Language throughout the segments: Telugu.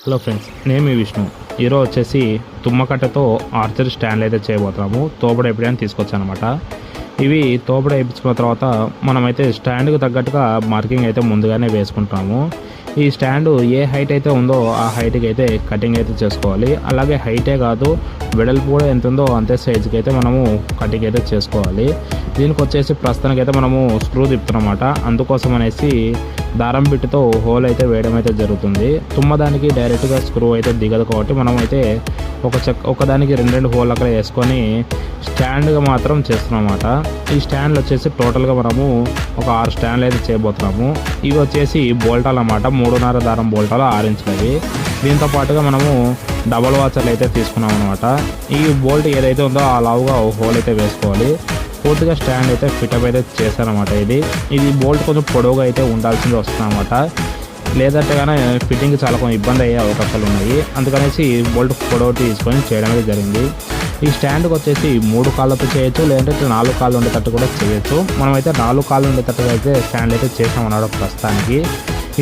హలో ఫ్రెండ్స్, నేను మీ విష్ణు. ఈరోజు వచ్చేసి తుమ్మకట్టతో ఆర్చరీ స్టాండ్లు అయితే చేయబోతున్నాము. తోబడ ఎప్పుడైనా తీసుకొచ్చాను అనమాట. ఇవి తోబడ వేయించుకున్న తర్వాత మనమైతే స్టాండ్కి తగ్గట్టుగా మార్కింగ్ అయితే ముందుగానే వేసుకుంటాము. ఈ స్టాండ్ ఏ హైట్ అయితే ఉందో ఆ హైట్కి అయితే కటింగ్ అయితే చేసుకోవాలి. అలాగే హైటే కాదు, వెడల్పు కూడా ఎంత ఉందో అంతే సైజుకి అయితే మనము కటింగ్ అయితే చేసుకోవాలి. దీనికి వచ్చేసి ప్రస్తుతానికి అయితే మనము స్క్రూ తిప్పుతున్నమాట. అందుకోసం అనేసి దారం బిట్టుతో హోల్ అయితే వేయడం అయితే జరుగుతుంది. తుమ్మదానికి డైరెక్ట్గా స్క్రూ అయితే దిగదు కాబట్టి మనం అయితే ఒకదానికి రెండు హోల్ అక్కడ వేసుకొని స్టాండ్గా మాత్రం చేస్తున్నామన్నమాట. ఈ స్టాండ్లు వచ్చేసి టోటల్గా మనము ఒక 6 స్టాండ్లు అయితే చేయబోతున్నాము. ఇవి వచ్చేసి బోల్టాలు అన్నమాట. 3.5 దారం బోల్టాలు 6 ఇంచులవి. దీంతో పాటుగా మనము డబల్ వాచర్లు అయితే తీసుకున్నాం అనమాట. ఈ బోల్ట్ ఏదైతే ఉందో ఆ లావుగా హోల్ అయితే వేసుకోవాలి. పూర్తిగా స్టాండ్ అయితే ఫిటప్ అయితే చేశానమాట. ఇది బోల్ట్ కొంచెం పొడవుగా అయితే ఉండాల్సింది వస్తుందన్నమాట. లేదంటే కానీ ఫిట్టింగ్ చాలా కొంచెం ఇబ్బంది అయ్యే అవకాశాలు ఉన్నాయి. అందుకనేసి బోల్ట్ పొడవు తీసుకొని చేయడం అయితే జరిగింది. ఈ స్టాండ్కి వచ్చేసి 3 కాళ్ళతో చేయొచ్చు, లేదంటే 4 కాళ్ళు ఉండేటట్టు కూడా చేయొచ్చు. మనమైతే 4 కాళ్ళు ఉండేటట్టుగా అయితే స్టాండ్ అయితే చేసామన్నాడు ప్రస్తుతానికి.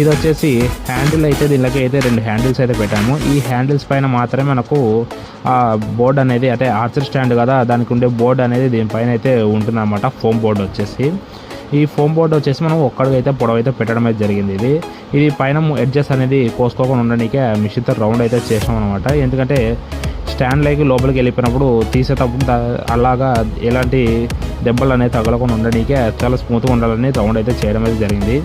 ఇది వచ్చేసి హ్యాండిల్ అయితే దీనికి అయితే 2 హ్యాండిల్స్ అయితే పెట్టాము. ఈ హ్యాండిల్స్ పైన మాత్రమే మనకు ఆ బోర్డ్ అనేది, అంటే ఆర్చర్ స్టాండ్ కదా, దానికి ఉండే బోర్డ్ అనేది దీనిపైన అయితే ఉంటుందన్నమాట. ఫోమ్ బోర్డ్ వచ్చేసి ఈ ఫోమ్ బోర్డ్ వచ్చేసి మనం ఒక్కడికైతే పొడవు అయితే పెట్టడం అయితే జరిగింది. ఇది పైన ఎడ్జెస్ అనేది కోసుకోకుండా ఉండడానికే మిషన్తో రౌండ్ అయితే చేసాం అనమాట. ఎందుకంటే స్టాండ్ లోపలికి వెళ్ళిపోయినప్పుడు తీసేటప్పుడు అలాగా ఎలాంటి దెబ్బలు అనేది తగలకుండా ఉండడానికే చాలా స్మూత్గా ఉండాలని రౌండ్ అయితే చేయడం అయితే జరిగింది.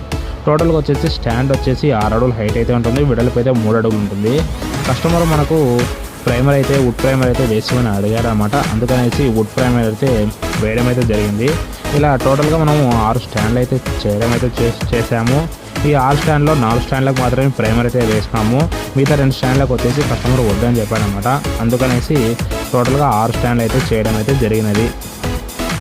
టోటల్గా వచ్చేసి స్టాండ్ వచ్చేసి 6 అడుగులు హైట్ అయితే ఉంటుంది, వెడల్పు అయితే 3 అడుగులు ఉంటుంది. కస్టమర్ మనకు ప్రైమర్ అయితే వుడ్ ప్రైమర్ అయితే వేసుకొని అడిగారు అనమాట. అందుకనేసి వుడ్ ప్రైమర్ అయితే వేయడం అయితే జరిగింది. ఇలా టోటల్గా మనము 6 స్టాండ్లు అయితే చేయడం అయితే చేసాము. ఈ 6 స్టాండ్లో 4 స్టాండ్లకు మాత్రమే ప్రైమర్ అయితే వేసినాము. మిగతా 2 స్టాండ్లకు వచ్చేసి కస్టమర్ వద్దని చెప్పాడనమాట. అందుకనేసి టోటల్గా 6 స్టాండ్లు అయితే చేయడం అయితే జరిగినది.